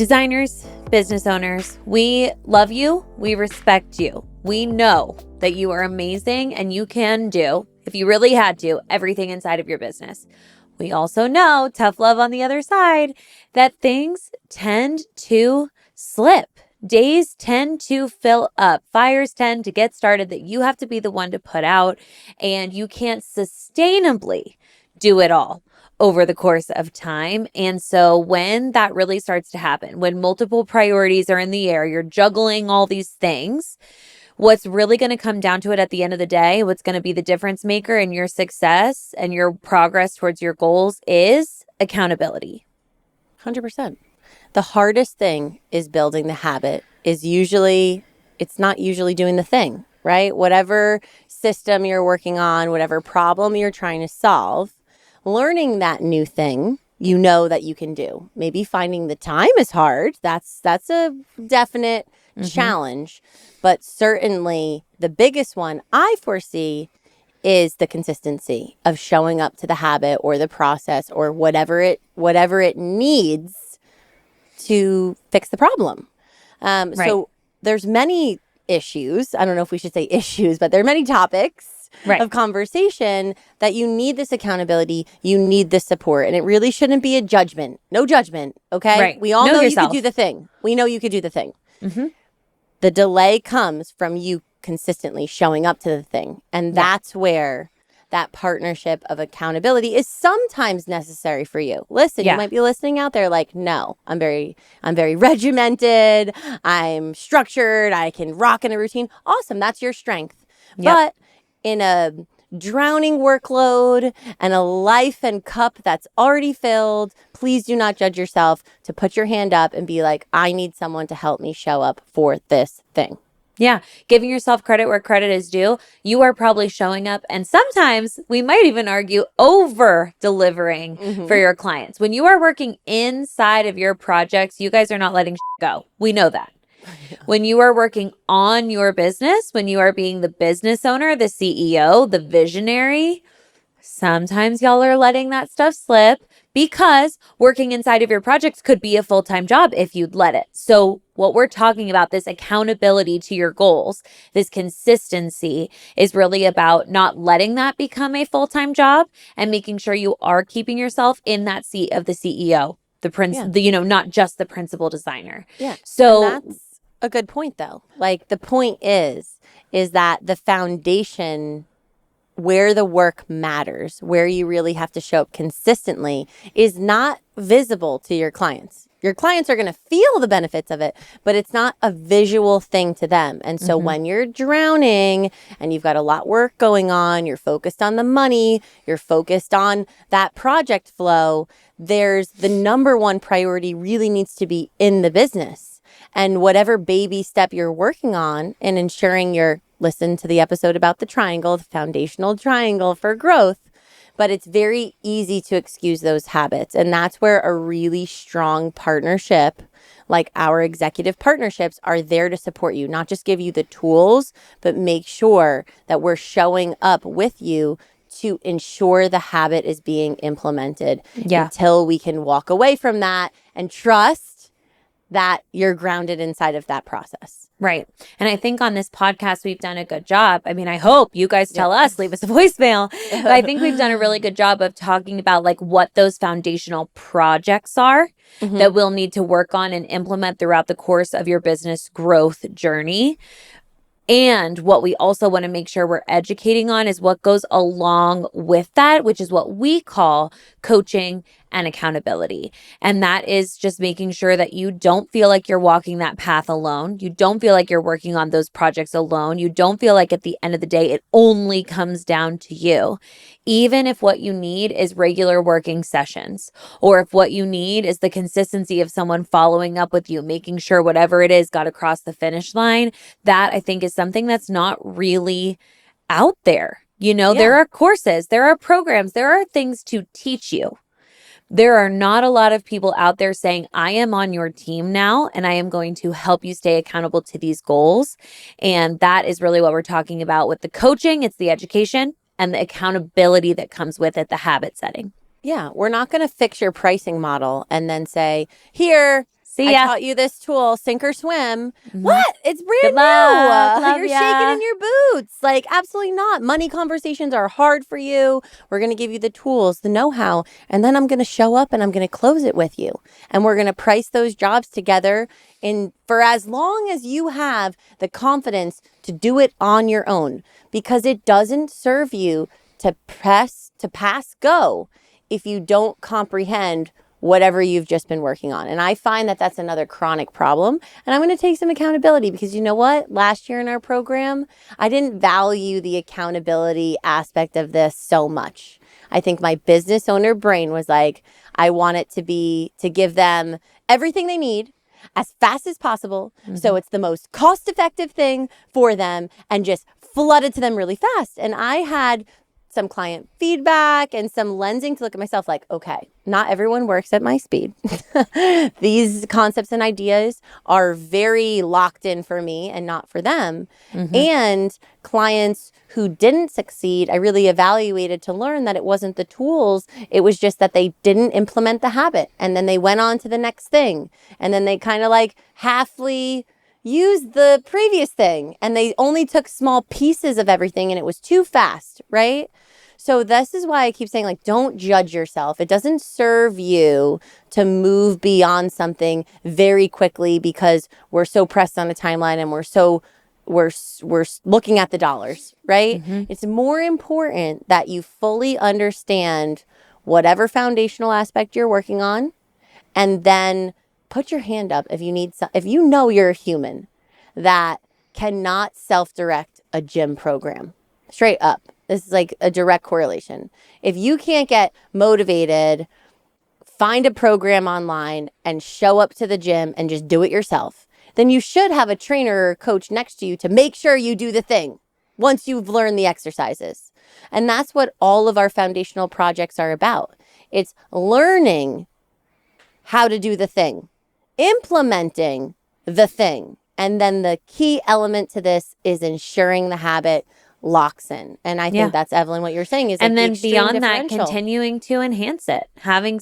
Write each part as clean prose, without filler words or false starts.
Designers, business owners, we love you. We respect you. We know that you are amazing and you can do, if you really had to, everything inside of your business. We also know, tough love on the other side, that things tend to slip. Days tend to fill up. Fires tend to get started that you have to be the one to put out, and you can't sustainably do it all over the course of time. And so when that really starts to happen, when multiple priorities are in the air, you're juggling all these things, what's really going to come down to it at the end of the day, what's going to be the difference maker in your success and your progress towards your goals is accountability. 100%. The hardest thing is building the habit it's not usually doing the thing, right? Whatever system you're working on, whatever problem you're trying to solve, learning that new thing, you know that you can do. Maybe finding the time is hard. That's a definite challenge. But certainly the biggest one I foresee is the consistency of showing up to the habit or the process or whatever it needs to fix the problem. Right. So there's many issues. I don't know if we should say issues, but there are many topics of conversation that you need this accountability, you need this support, and it really shouldn't be a judgment. No judgment, okay? Right. We all know yourself. You could do the thing. We know you could do the thing. The delay comes from you consistently showing up to the thing, and that's where that partnership of accountability is sometimes necessary for you. Listen, you might be listening out there like, no, I'm very regimented, I'm structured, I can rock in a routine. Awesome, that's your strength. But in a drowning workload and a life and cup that's already filled, please do not judge yourself to put your hand up and be like, I need someone to help me show up for this thing. Yeah. Giving yourself credit where credit is due. You are probably showing up, and sometimes we might even argue over delivering for your clients. When you are working inside of your projects, you guys are not letting go. We know that. When you are working on your business, when you are being the business owner, the CEO, the visionary, sometimes y'all are letting that stuff slip because working inside of your projects could be a full-time job if you'd let it. So what we're talking about, this accountability to your goals, this consistency is really about not letting that become a full-time job and making sure you are keeping yourself in that seat of the CEO, not just the principal designer. Yeah. So and that's a good point though. Like the point is that the foundation where the work matters, where you really have to show up consistently is not visible to your clients. Your clients are going to feel the benefits of it, but it's not a visual thing to them. And so when you're drowning and you've got a lot of work going on, you're focused on the money, you're focused on that project flow, there's the number one priority really needs to be in the business. And whatever baby step you're working on and ensuring listen to the episode about the triangle, the foundational triangle for growth, but it's very easy to excuse those habits. And that's where a really strong partnership, like our executive partnerships, are there to support you, not just give you the tools, but make sure that we're showing up with you to ensure the habit is being implemented until we can walk away from that and trust that you're grounded inside of that process. Right. And I think on this podcast, we've done a good job. I mean, I hope you guys tell us, leave us a voicemail. But I think we've done a really good job of talking about like what those foundational projects are that we'll need to work on and implement throughout the course of your business growth journey. And what we also want to make sure we're educating on is what goes along with that, which is what we call coaching and accountability. And that is just making sure that you don't feel like you're walking that path alone. You don't feel like you're working on those projects alone. You don't feel like at the end of the day, it only comes down to you. Even if what you need is regular working sessions, or if what you need is the consistency of someone following up with you, making sure whatever it is got across the finish line, that I think is something that's not really out there. There are courses, there are programs, there are things to teach you. There are not a lot of people out there saying, I am on your team now, and I am going to help you stay accountable to these goals. And that is really what we're talking about with the coaching. It's the education and the accountability that comes with it, the habit setting. Yeah, we're not going to fix your pricing model and then say, here, See I ya. taught you this tool, sink or swim. Mhm. What? It's brand Good new. luck. Love You're ya. shaking in your boots. Like, absolutely not. Money conversations are hard for you. We're going to give you the tools, the know-how, and then I'm going to show up and I'm going to close it with you. And we're going to price those jobs together for as long as you have the confidence to do it on your own, because it doesn't serve you to pass go if you don't comprehend whatever you've just been working on. And I find that that's another chronic problem. And I'm going to take some accountability, because you know what? Last year in our program, I didn't value the accountability aspect of this so much. I think my business owner brain was like, I want it to give them everything they need as fast as possible. So it's the most cost effective thing for them, and just flood it to them really fast. And I had some client feedback and some lensing to look at myself like, okay, not everyone works at my speed. These concepts and ideas are very locked in for me and not for them. And clients who didn't succeed, I really evaluated to learn that it wasn't the tools. It was just that they didn't implement the habit. And then they went on to the next thing. And then they kind of like halfly used the previous thing, and they only took small pieces of everything, and it was too fast, right? So this is why I keep saying, like, don't judge yourself. It doesn't serve you to move beyond something very quickly because we're so pressed on a timeline and we're looking at the dollars, right? It's more important that you fully understand whatever foundational aspect you're working on, and then put your hand up if you need if you know you're a human that cannot self-direct a gym program. Straight up. This is like a direct correlation. If you can't get motivated, find a program online and show up to the gym and just do it yourself, then you should have a trainer or coach next to you to make sure you do the thing once you've learned the exercises. And that's what all of our foundational projects are about. It's learning how to do the thing, implementing the thing. And then the key element to this is ensuring the habit locks in. And I think that's, Evelyn, what you're saying is like, and then the extreme beyond that, differential. continuing to enhance it, having,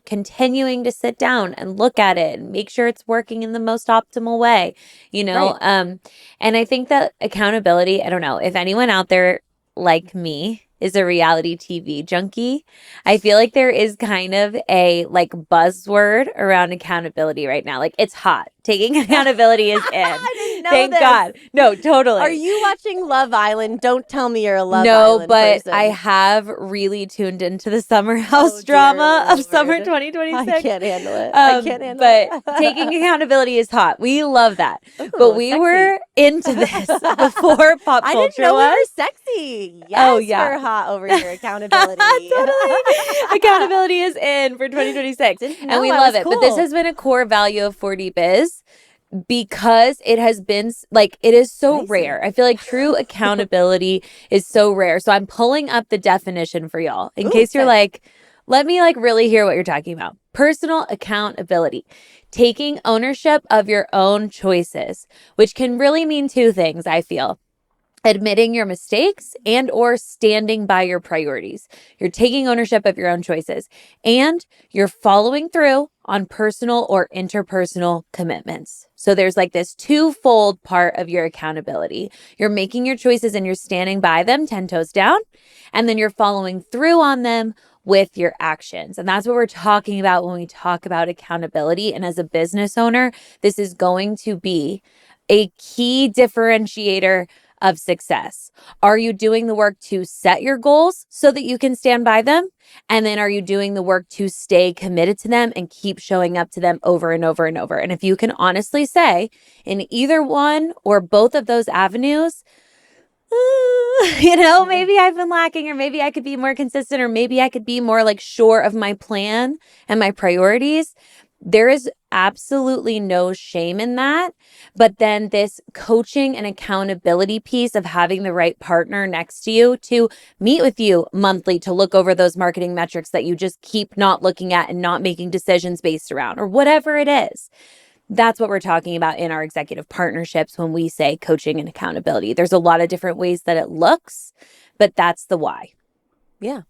continuing to sit down and look at it and make sure it's working in the most optimal way, Right. And I think that accountability, I don't know if anyone out there like me is a reality TV junkie. I feel like there is kind of a like buzzword around accountability right now. Like, it's hot. Taking accountability is in. I didn't know Thank this. God. No, totally. Are you watching Love Island? Don't tell me you're a Love No, Island but person. I have really tuned into the summer house drama of summer 2026. I can't handle it. I can't handle it. But taking accountability is hot. We love that. Ooh, but we sexy. were into this before pop culture I didn't know we was. were sexy. Yes, Oh, yeah. we're hot over here. Accountability. Totally. Accountability is in for 2026. And we love it. But this has been a core value of 40 Biz, because it has been like, it is so rare. I feel like true accountability is so rare. So I'm pulling up the definition for y'all in case you're like, let me like really hear what you're talking about. Personal accountability, taking ownership of your own choices, which can really mean two things, I feel. Admitting your mistakes and or standing by your priorities. You're taking ownership of your own choices, and you're following through on personal or interpersonal commitments. So there's like this twofold part of your accountability. You're making your choices and you're standing by them 10 toes down, and then you're following through on them with your actions. And that's what we're talking about when we talk about accountability. And as a business owner, this is going to be a key differentiator of success. Are you doing the work to set your goals so that you can stand by them? And then are you doing the work to stay committed to them and keep showing up to them over and over and over? And if you can honestly say in either one or both of those avenues, maybe I've been lacking, or maybe I could be more consistent, or maybe I could be more like sure of my plan and my priorities, there is absolutely no shame in that. But then this coaching and accountability piece of having the right partner next to you to meet with you monthly to look over those marketing metrics that you just keep not looking at and not making decisions based around, or whatever it is. That's what we're talking about in our executive partnerships when we say coaching and accountability. There's a lot of different ways that it looks, but that's the why. Yeah.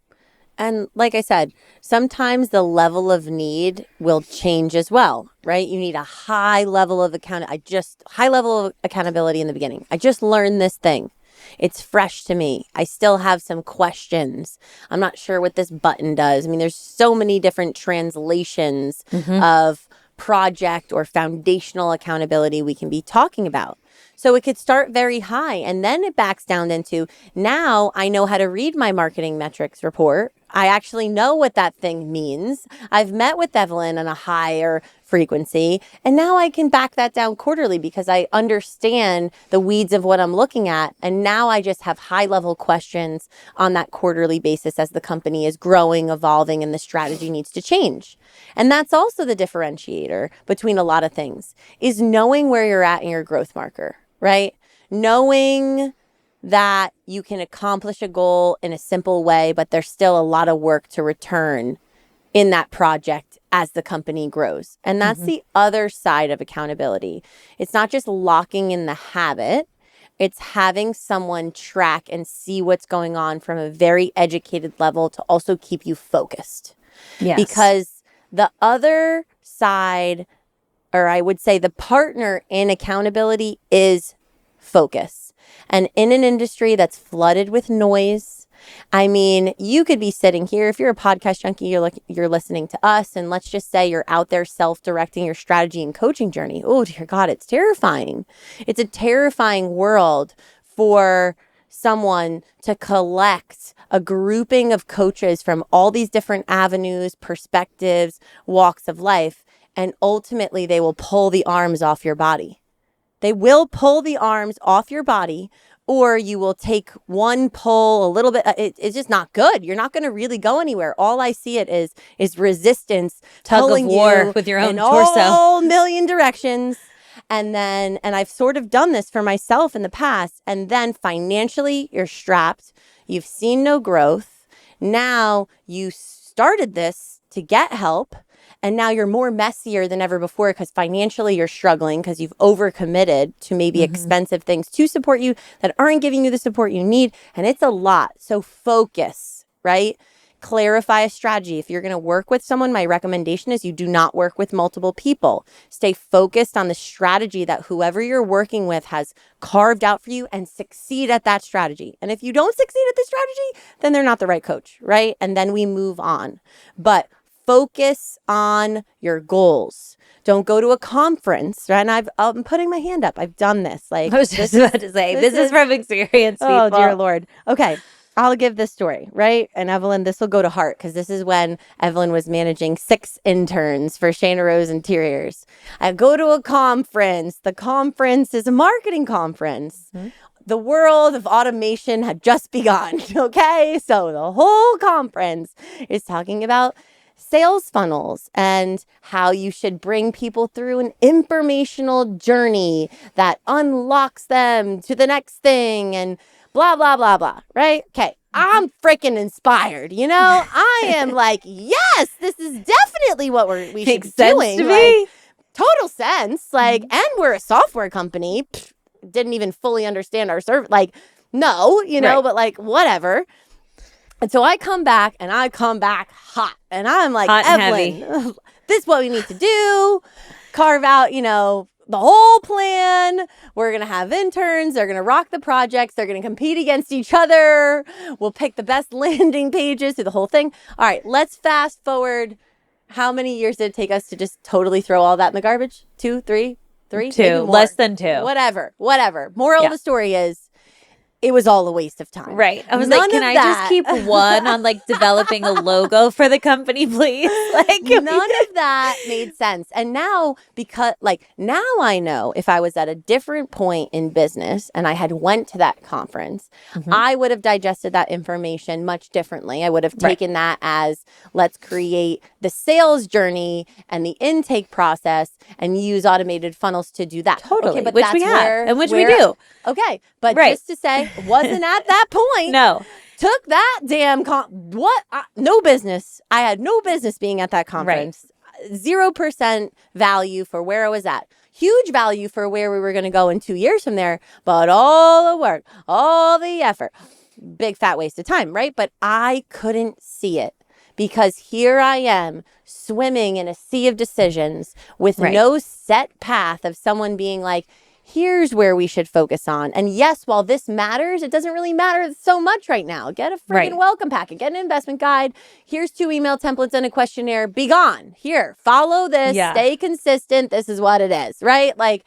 And like I said, sometimes the level of need will change as well, right? You need a high level of accountability in the beginning. I just learned this thing. It's fresh to me. I still have some questions. I'm not sure what this button does. I mean, there's so many different translations of project or foundational accountability we can be talking about. So it could start very high and then it backs down into now I know how to read my marketing metrics report. I actually know what that thing means. I've met with Evelyn on a higher frequency and now I can back that down quarterly because I understand the weeds of what I'm looking at. And now I just have high level questions on that quarterly basis as the company is growing, evolving, and the strategy needs to change. And that's also the differentiator between a lot of things is knowing where you're at in your growth marker, right? Knowing that you can accomplish a goal in a simple way, but there's still a lot of work to return in that project as the company grows. And that's the other side of accountability. It's not just locking in the habit. It's having someone track and see what's going on from a very educated level to also keep you focused. Yes. Because the other side, or I would say the partner in accountability is focus. And in an industry that's flooded with noise, I mean, you could be sitting here. If you're a podcast junkie, you're listening to us. And let's just say you're out there self-directing your strategy and coaching journey. Oh, dear God, it's terrifying. It's a terrifying world for someone to collect a grouping of coaches from all these different avenues, perspectives, walks of life. And ultimately, they will pull the arms off your body. They will pull the arms off your body, or you will take one pull a little bit. It's just not good. You're not going to really go anywhere. All I see it is resistance, Tug of war with your own in torso. all million directions. And I've sort of done this for myself in the past. And then financially, you're strapped. You've seen no growth. Now you started this to get help. And now you're more messier than ever before because financially you're struggling because you've overcommitted to maybe expensive things to support you that aren't giving you the support you need. And it's a lot. So focus, right? Clarify a strategy. If you're going to work with someone, my recommendation is you do not work with multiple people. Stay focused on the strategy that whoever you're working with has carved out for you and succeed at that strategy. And if you don't succeed at the strategy, then they're not the right coach, right? And then we move on. But focus on your goals. Don't go to a conference, right? And I'm putting my hand up. I've done this. Like I was just about to say, this is from experience, people. Oh, dear Lord. Okay. I'll give this story, right? And Evelyn, this will go to heart because this is when Evelyn was managing 6 interns for Shana Rose Interiors. I go to a conference. The conference is a marketing conference. The world of automation had just begun, okay? So the whole conference is talking about sales funnels and how you should bring people through an informational journey that unlocks them to the next thing and blah, blah, blah, blah, right? Okay. I'm freaking inspired, you know? I am like, yes, this is definitely what we should Makes be sense doing. to me. Like, total sense. Like, and we're a software company. Didn't even fully understand our service. Like, no, you know, but like, whatever. And so I come back hot and I'm like, Hot and Evelyn, this is what we need to do. Carve out, you know, the whole plan. We're going to have interns. They're going to rock the projects. They're going to compete against each other. We'll pick the best landing pages through the whole thing. All right, let's fast forward. How many years did it take us to just totally throw all that in the garbage? 2, 3? 2, less than 2. Whatever. Moral of the story is, it was all a waste of time. Right. I was like, can I just keep one on like developing a logo for the company, please? Like none of that made sense. And now now I know if I was at a different point in business and I had went to that conference, I would have digested that information much differently. I would have taken that as let's create the sales journey and the intake process and use automated funnels to do that. Totally. Okay, but which that's we have where, and which we do. Okay. But just to say, wasn't at that point. No. Took that damn no business. I had no business being at that conference. Right. 0% value for where I was at. Huge value for where we were going to go in 2 years from there. But all the work, all the effort, big fat waste of time, right? But I couldn't see it because here I am swimming in a sea of decisions with Right. no set path of someone being like, here's where we should focus on. And yes, while this matters, it doesn't really matter so much right now. Get a freaking welcome packet, get an investment guide. Here's 2 email templates and a questionnaire. Be gone. Here, follow this, stay consistent. This is what it is, right? Like,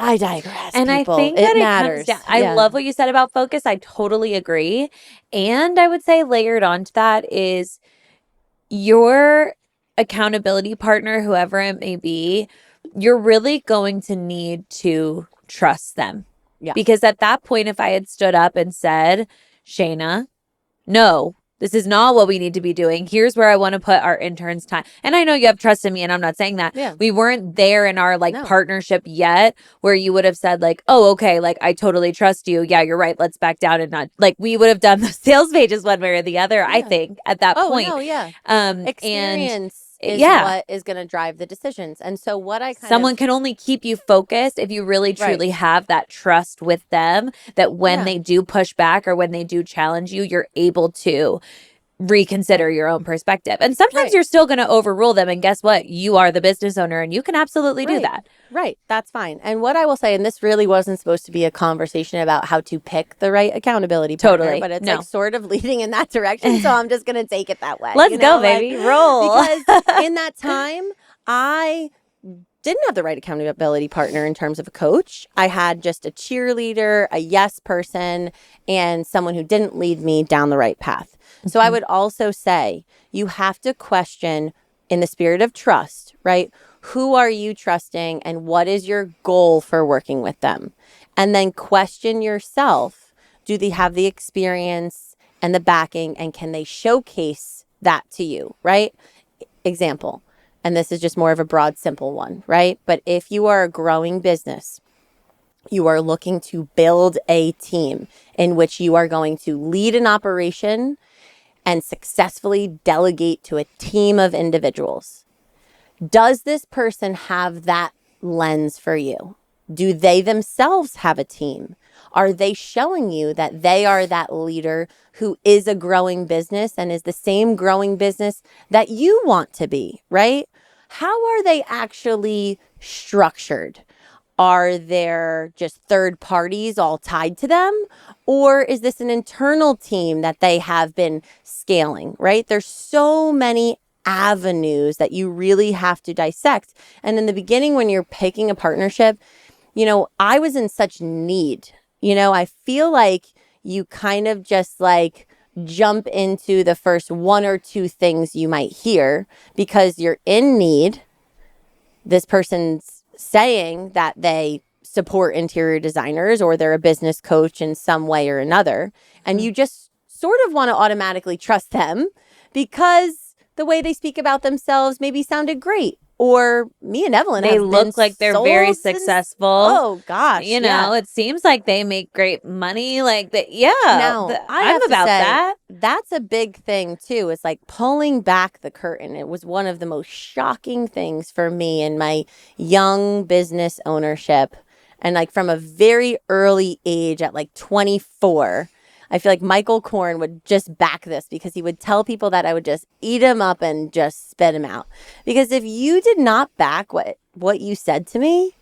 I digress. And people. I think it that matters. It comes down. I love what you said about focus. I totally agree. And I would say layered onto that is your accountability partner, whoever it may be, you're really going to need to trust them. Yeah. Because at that point, if I had stood up and said, Shayna, no, this is not what we need to be doing. Here's where I want to put our interns' time. And I know you have trust in me, and I'm not saying that. Yeah. We weren't there in our partnership yet where you would have said like, oh, okay, like I totally trust you. Yeah, you're right. Let's back down and not like we would have done the sales pages one way or the other, I think, at that point. Oh, yeah. Experience is what is going to drive the decisions. And so what I Someone can only keep you focused if you really truly have that trust with them that when they do push back or when they do challenge you, you're able to reconsider your own perspective. And sometimes you're still going to overrule them. And guess what? You are the business owner and you can absolutely do that. Right. That's fine. And what I will say, and this really wasn't supposed to be a conversation about how to pick the right accountability partner, but it's like sort of leading in that direction. So I'm just going to take it that way. Let's go, baby. Roll. Because in that time, I didn't have the right accountability partner in terms of a coach. I had just a cheerleader, a yes person, and someone who didn't lead me down the right path. So I would also say you have to question in the spirit of trust, right? Who are you trusting and what is your goal for working with them? And then question yourself, do they have the experience and the backing and can they showcase that to you, right? Example, and this is just more of a broad, simple one, right? But if you are a growing business, you are looking to build a team in which you are going to lead an operation and successfully delegate to a team of individuals. Does this person have that lens for you? Do they themselves have a team? Are they showing you that they are that leader who is a growing business and is the same growing business that you want to be, right? How are they actually structured? Are there just third parties all tied to them? Or is this an internal team that they have been scaling, right? There's so many avenues that you really have to dissect. And in the beginning, when you're picking a partnership, you know, I was in such need. You know, I feel like you kind of just like jump into the first 1 or 2 things you might hear because you're in need. This person's saying that they support interior designers or they're a business coach in some way or another. And you just sort of want to automatically trust them because the way they speak about themselves maybe sounded great. Or me and Evelyn, they look like they're very successful. Oh gosh, you know, it seems like they make great money. Like that, Now I'm about that. That's a big thing too. It's like pulling back the curtain. It was one of the most shocking things for me in my young business ownership, and like from a very early age at like 24. I feel like Michael Korn would just back this because he would tell people that I would just eat him up and just spit him out. Because if you did not back what you said to me,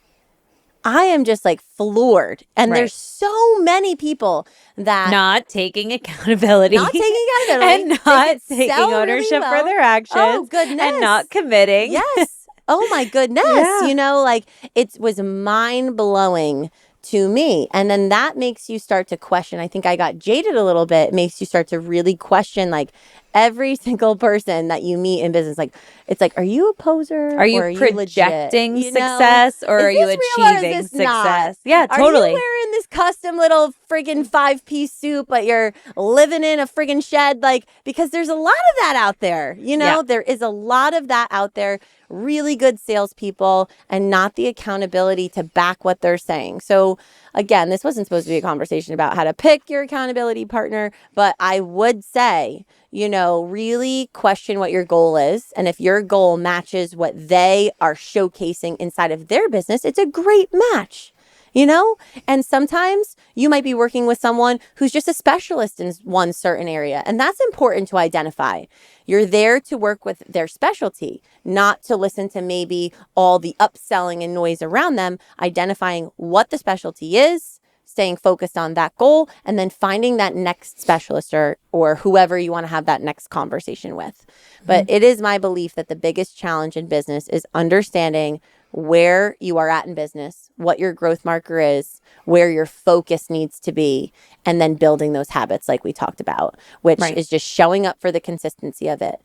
I am just like floored. And there's so many people that not taking accountability and not taking ownership for their actions. Oh, goodness. And not committing. Yes. Oh my goodness. You know, like it was mind blowing to me. And then that makes you start to question. I think I got jaded a little bit. It makes you start to really question like every single person that you meet in business. Like, it's like, are you a poser? Are you projecting success or are you achieving success? Yeah, totally. Are you wearing this custom little friggin' 5-piece suit, but you're living in a friggin' shed? Like, because there's a lot of that out there. You know, there is a lot of that out there. Really good salespeople and not the accountability to back what they're saying. So again, this wasn't supposed to be a conversation about how to pick your accountability partner, but I would say, you know, really question what your goal is. And if your goal matches what they are showcasing inside of their business, it's a great match. And sometimes you might be working with someone who's just a specialist in one certain area. And that's important to identify. You're there to work with their specialty, not to listen to maybe all the upselling and noise around them, identifying what the specialty is, staying focused on that goal, and then finding that next specialist or whoever you want to have that next conversation with. But it is my belief that the biggest challenge in business is understanding where you are at in business, what your growth marker is, where your focus needs to be, and then building those habits like we talked about, which is just showing up for the consistency of it.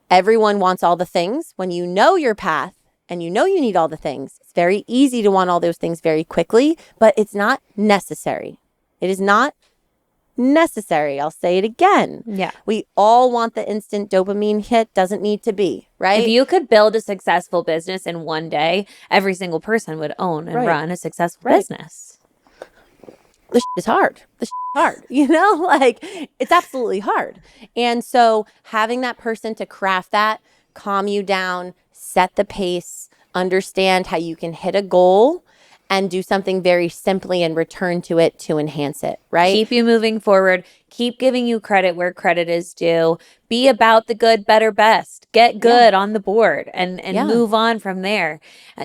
Everyone wants all the things. When you know your path and you know you need all the things, it's very easy to want all those things very quickly, but it's not necessary. It is not necessary. I'll say it again. Yeah. We all want the instant dopamine hit. Doesn't need to be, right? If you could build a successful business in one day, every single person would own and run a successful business. The is hard. The is hard, like it's absolutely hard. And so having that person to craft that, calm you down, set the pace, understand how you can hit a goal and do something very simply and return to it to enhance it, right? Keep you moving forward. Keep giving you credit where credit is due. Be about the good, better, best. Get good on the board and move on from there.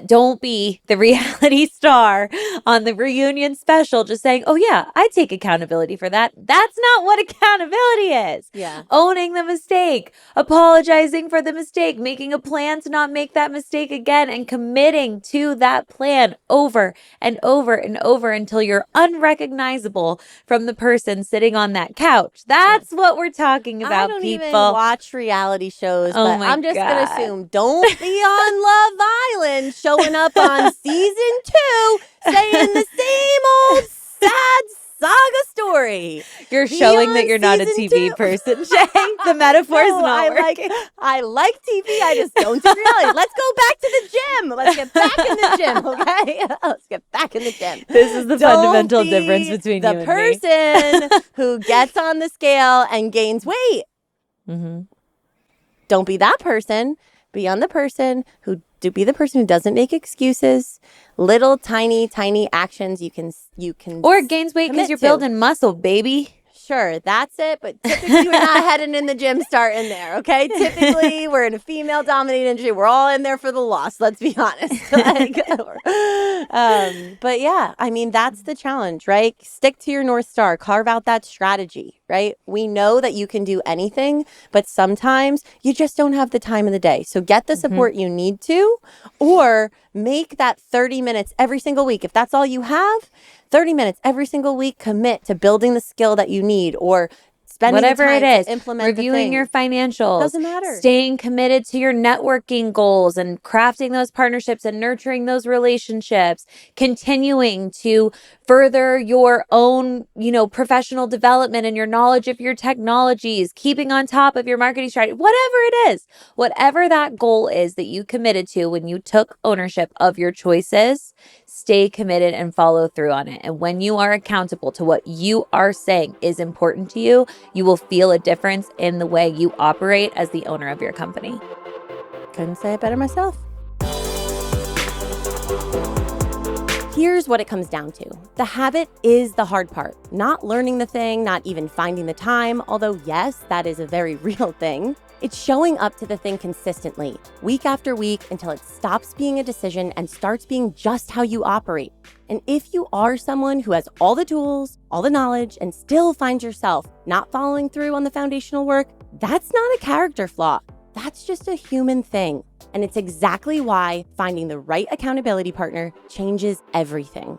Don't be the reality star on the reunion special just saying, oh yeah, I take accountability for that. That's not what accountability is. Yeah. Owning the mistake, apologizing for the mistake, making a plan to not make that mistake again, and committing to that plan over and over and over until you're unrecognizable from the person sitting on that couch. That's what we're talking about, I don't people. even watch reality shows, but I'm just going to assume don't be on Love Island showing up on season 2 saying the same old sad saga story. You're showing that you're not a TV person, Shay. The metaphor's not working. I like TV. I just don't do reality. Let's go back to the gym. Let's get back in the gym, okay? Let's get back in the gym. This is the fundamental difference between you and me. The person who gets on the scale and gains weight. Mm-hmm. Don't be that person. Be the person who doesn't make excuses. Little tiny actions you can or gains weight because you're building muscle, baby. Sure, that's it. But typically, we're not heading in the gym starting there, okay? Typically, we're in a female-dominated industry. We're all in there for the loss, let's be honest. But yeah, I mean, that's the challenge, right? Stick to your North Star. Carve out that strategy, right? We know that you can do anything, but sometimes you just don't have the time of the day. So get the support you need to, or make that 30 minutes every single week. If that's all you have, 30 minutes every single week, commit to building the skill that you need or spending whatever the time it is, to implement reviewing your financials. Doesn't matter. Staying committed to your networking goals and crafting those partnerships and nurturing those relationships, continuing to further your own, professional development and your knowledge of your technologies, keeping on top of your marketing strategy, whatever it is, whatever that goal is that you committed to when you took ownership of your choices, stay committed and follow through on it. And when you are accountable to what you are saying is important to you, you will feel a difference in the way you operate as the owner of your company. Couldn't say it better myself. Here's what it comes down to. The habit is the hard part. Not learning the thing, not even finding the time, although yes, that is a very real thing. It's showing up to the thing consistently, week after week, until it stops being a decision and starts being just how you operate. And if you are someone who has all the tools, all the knowledge, and still finds yourself not following through on the foundational work, that's not a character flaw. That's just a human thing. And it's exactly why finding the right accountability partner changes everything.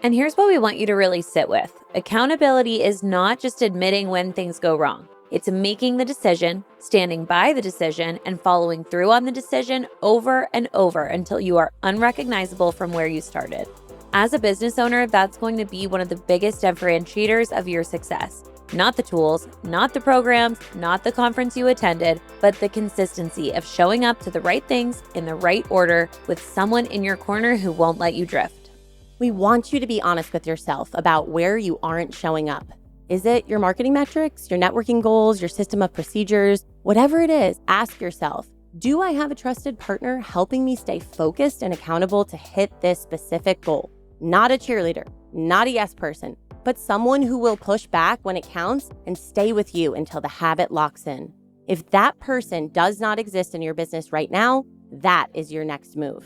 And here's what we want you to really sit with. Accountability is not just admitting when things go wrong. It's making the decision, standing by the decision, and following through on the decision over and over until you are unrecognizable from where you started. As a business owner, that's going to be one of the biggest differentiators of your success. Not the tools, not the programs, not the conference you attended, but the consistency of showing up to the right things in the right order with someone in your corner who won't let you drift. We want you to be honest with yourself about where you aren't showing up. Is it your marketing metrics, your networking goals, your system of procedures? Whatever it is, ask yourself, do I have a trusted partner helping me stay focused and accountable to hit this specific goal? Not a cheerleader, not a yes person, but someone who will push back when it counts and stay with you until the habit locks in. If that person does not exist in your business right now, that is your next move.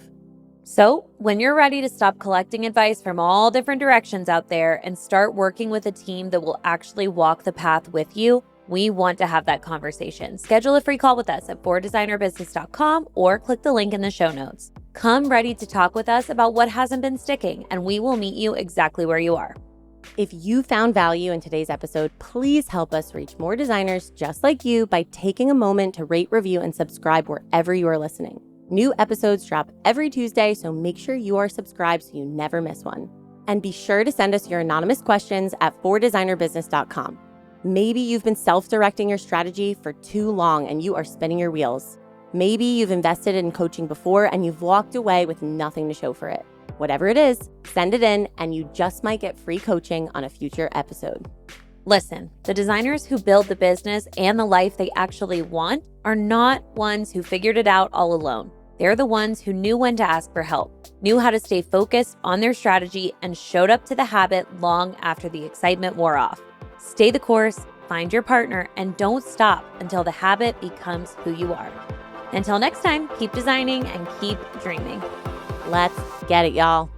So, when you're ready to stop collecting advice from all different directions out there and start working with a team that will actually walk the path with you, we want to have that conversation. Schedule a free call with us at fordesignerbusiness.com or click the link in the show notes. Come ready to talk with us about what hasn't been sticking, and we will meet you exactly where you are. If you found value in today's episode, please help us reach more designers just like you by taking a moment to rate, review, and subscribe wherever you are listening. New episodes drop every Tuesday, so make sure you are subscribed so you never miss one. And be sure to send us your anonymous questions at fordesignerbusiness.com. Maybe you've been self-directing your strategy for too long and you are spinning your wheels. Maybe you've invested in coaching before and you've walked away with nothing to show for it. Whatever it is, send it in and you just might get free coaching on a future episode. Listen, the designers who build the business and the life they actually want are not ones who figured it out all alone. They're the ones who knew when to ask for help, knew how to stay focused on their strategy, and showed up to the habit long after the excitement wore off. Stay the course, find your partner, and don't stop until the habit becomes who you are. Until next time, keep designing and keep dreaming. Let's get it, y'all.